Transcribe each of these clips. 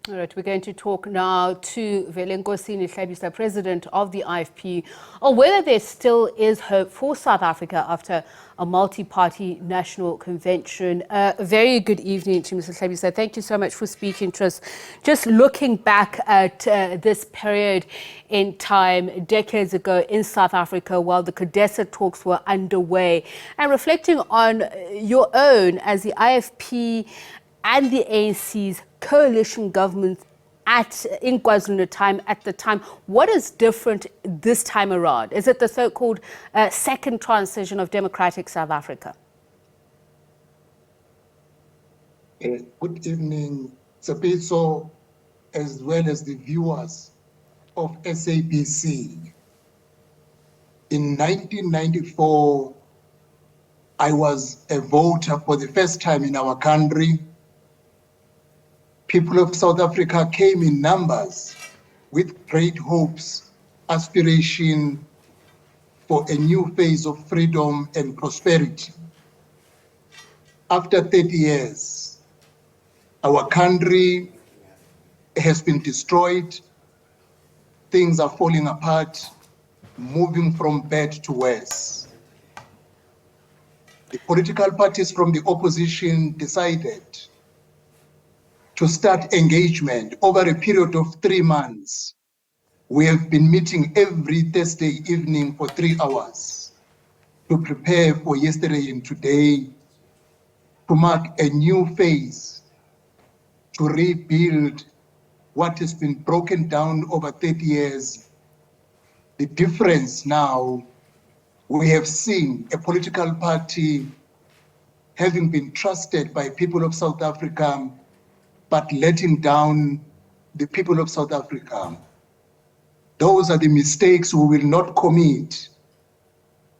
All right, we're going to talk now to Velenkosini Hlabisa, president of the IFP, on whether there still is hope for South Africa after a multi-party national convention. A very good evening to Mr. Hlabisa. Thank you so much for speaking to us. Just looking back at this period in time, decades ago in South Africa, while the CODESA talks were underway, and reflecting on your own as the IFP and the ANC's coalition government in KwaZulu-Natal at the time. What is different this time around? Is it the so-called second transition of democratic South Africa? Good evening, Tsepiso, as well as the viewers of SABC. In 1994, I was a voter for the first time in our country. People of South Africa came in numbers with great hopes, aspiration for a new phase of freedom and prosperity. After 30 years, our country has been destroyed. Things are falling apart, moving from bad to worse. The political parties from the opposition decided to start engagement over a period of 3 months. We have been meeting every Thursday evening for 3 hours to prepare for yesterday and today, to mark a new phase, to rebuild what has been broken down over 30 years. The difference now, we have seen a political party having been trusted by people of South Africa, but letting down the people of South Africa. Those are the mistakes we will not commit.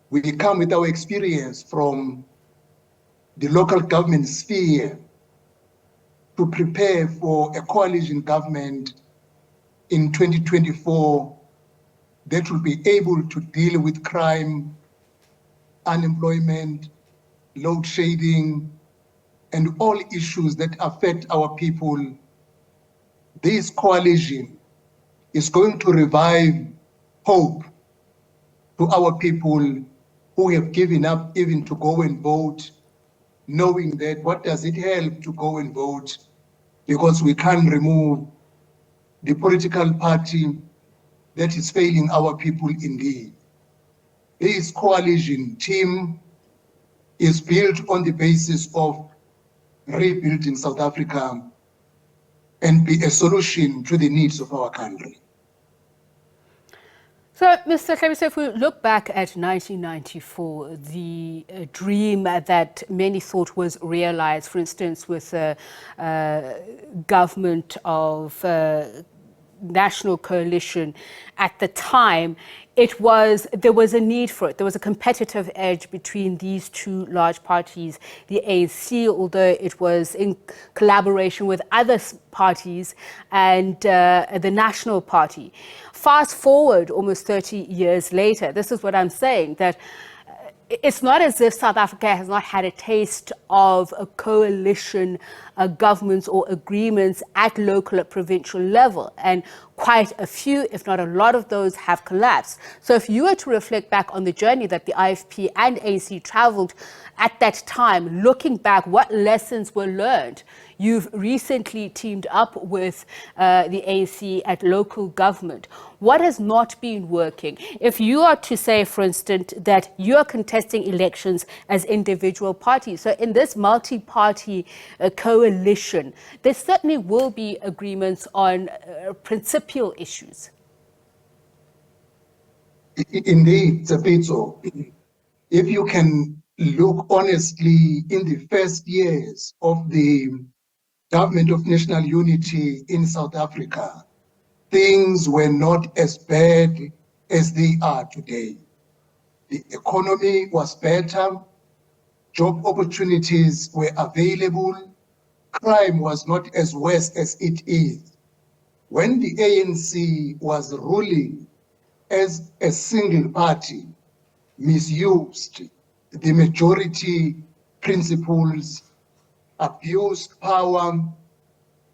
We come with our experience from the local government sphere to prepare for a coalition government in 2024 that will be able to deal with crime, unemployment, load shedding, and all issues that affect our people. This coalition is going to revive hope to our people who have given up even to go and vote, knowing that what does it help to go and vote, because we can't remove the political party that is failing our people indeed. This coalition team is built on the basis of rebuilding South Africa and be a solution to the needs of our country. So, Mr. Hlabisa, if we look back at 1994, the dream that many thought was realized, for instance, with the government of national coalition at the time, there was a need for it. There was a competitive edge between these two large parties, the ANC, although it was in collaboration with other parties, and the National Party. Fast forward almost 30 years later, this is what I'm saying, that it's not as if South Africa has not had a taste of a coalition governments or agreements at local or provincial level. And quite a few, if not a lot of those, have collapsed. So if you were to reflect back on the journey that the IFP and ANC traveled at that time, looking back, what lessons were learned? You've recently teamed up with the ANC at local government. What has not been working? If you are to say, for instance, that you are contesting elections as individual parties, so in this multi-party coalition, there certainly will be agreements on principal issues. Indeed, Tsepiso, if you can look honestly in the first years of the Government of National Unity in South Africa, things were not as bad as they are today. The economy was better, job opportunities were available, crime was not as worse as it is. When the ANC was ruling as a single party, misused the majority principles, abused power,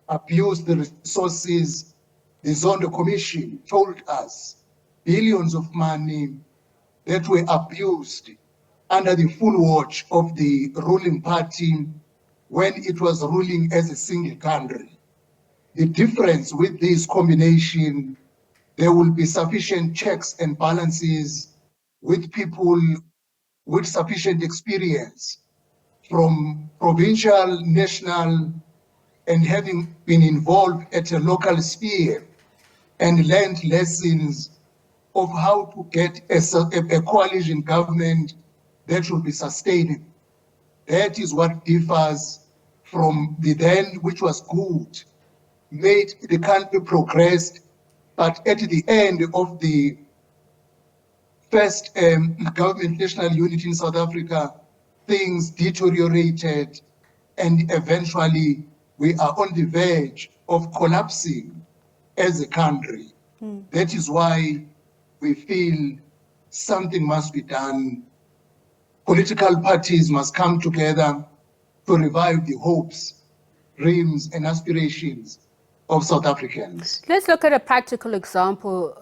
abuse the resources. The Zondo Commission told us billions of money that were abused under the full watch of the ruling party when it was ruling as a single country. The difference with this combination, there will be sufficient checks and balances with people with sufficient experience from provincial, national, and having been involved at a local sphere and learned lessons of how to get a coalition government that will be sustainable. That is what differs from the then, which was good, made the country progressed, but at the end of the first government national unity in South Africa, things deteriorated, and eventually we are on the verge of collapsing as a country. That is why we feel something must be done. Political parties must come together to revive the hopes, dreams, and aspirations of South Africans. Let's look at a practical example.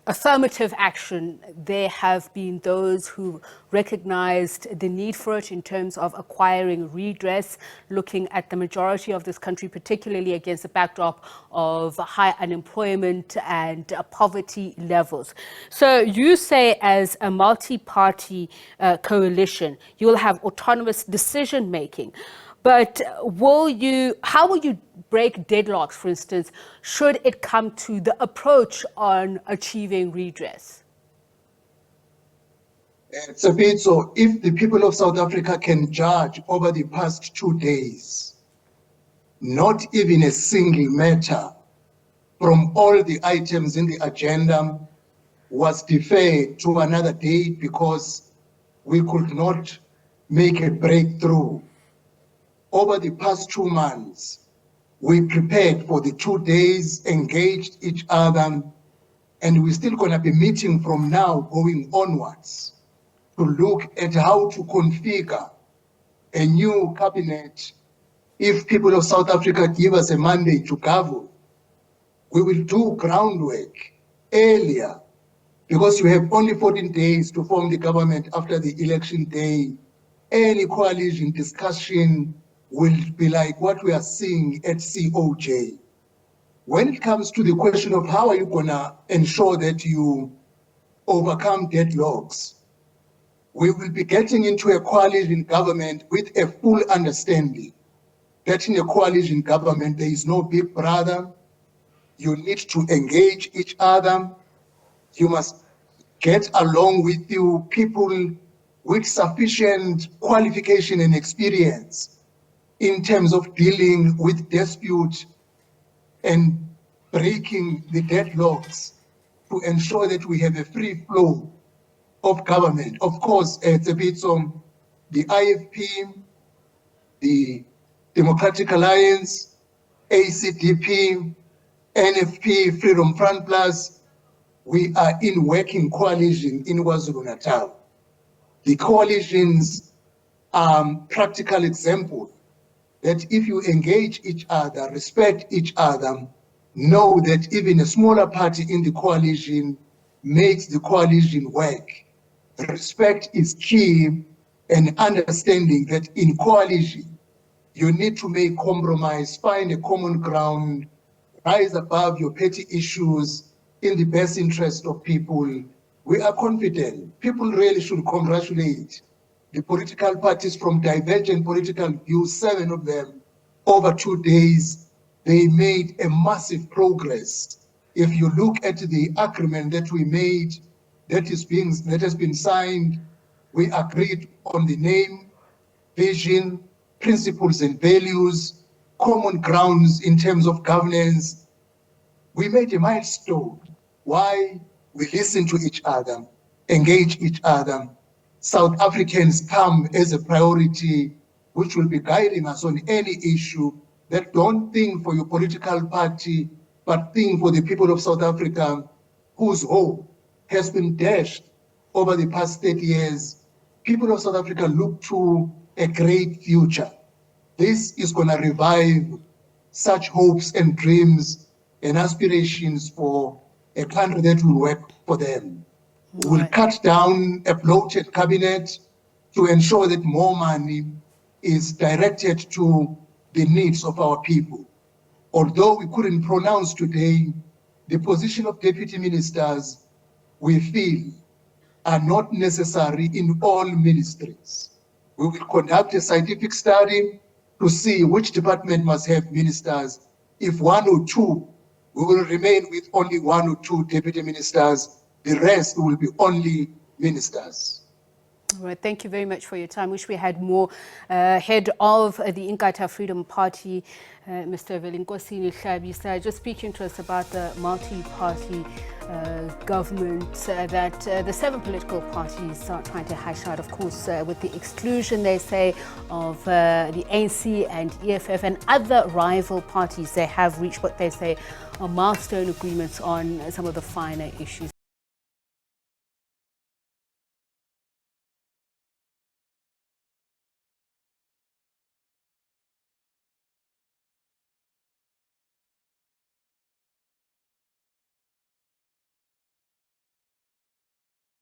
Affirmative action. There have been those who recognized the need for it in terms of acquiring redress, looking at the majority of this country, particularly against the backdrop of high unemployment and poverty levels. So you say, as a multi-party coalition, you will have autonomous decision making. But how will you break deadlocks, for instance, should it come to the approach on achieving redress? So if the people of South Africa can judge over the past 2 days, not even a single matter from all the items in the agenda was deferred to another date because we could not make a breakthrough. Over the past 2 months, we prepared for the 2 days, engaged each other, and we're still going to be meeting from now going onwards to look at how to configure a new cabinet. If people of South Africa give us a mandate to govern, we will do groundwork earlier because you have only 14 days to form the government after the election day. Any coalition discussion will be like what we are seeing at COJ. When it comes to the question of how are you going to ensure that you overcome deadlocks, we will be getting into a coalition government with a full understanding that in a coalition government there is no big brother. You need to engage each other. You must get along with you people with sufficient qualification and experience in terms of dealing with dispute and breaking the deadlocks to ensure that we have a free flow of government. Of course, it's a bit the IFP, the Democratic Alliance, ACDP, NFP, Freedom Front Plus, we are in working coalition in KwaZulu-Natal. The coalitions are practical example that if you engage each other, respect each other, know that even a smaller party in the coalition makes the coalition work. Respect is key, and understanding that in coalition, you need to make compromise, find a common ground, rise above your petty issues in the best interest of people. We are confident. People really should congratulate the political parties from divergent political views, 7 of them, over 2 days. They made a massive progress. If you look at the agreement that we made, that has been signed, we agreed on the name, vision, principles and values, common grounds in terms of governance. We made a milestone. Why? We listen to each other, engage each other. South Africans come as a priority, which will be guiding us on any issue. That don't think for your political party, but think for the people of South Africa, whose hope has been dashed over the past 30 years. People of South Africa look to a great future. this is going to revive such hopes and dreams and aspirations for a country that will work for them. We will cut down a bloated cabinet to ensure that more money is directed to the needs of our people. Although we couldn't pronounce today, the position of deputy ministers, we feel, are not necessary in all ministries. We will conduct a scientific study to see which department must have ministers. If one or two, we will remain with only one or two deputy ministers. The rest will be only ministers. All right, thank you very much for your time. Wish we had more. Head of the Inkatha Freedom Party, Mr. Velenkosini Hlabisa, just speaking to us about the multi-party government that the 7 political parties are trying to hash out, of course, with the exclusion, they say, of the ANC and EFF and other rival parties. They have reached what they say are milestone agreements on some of the finer issues.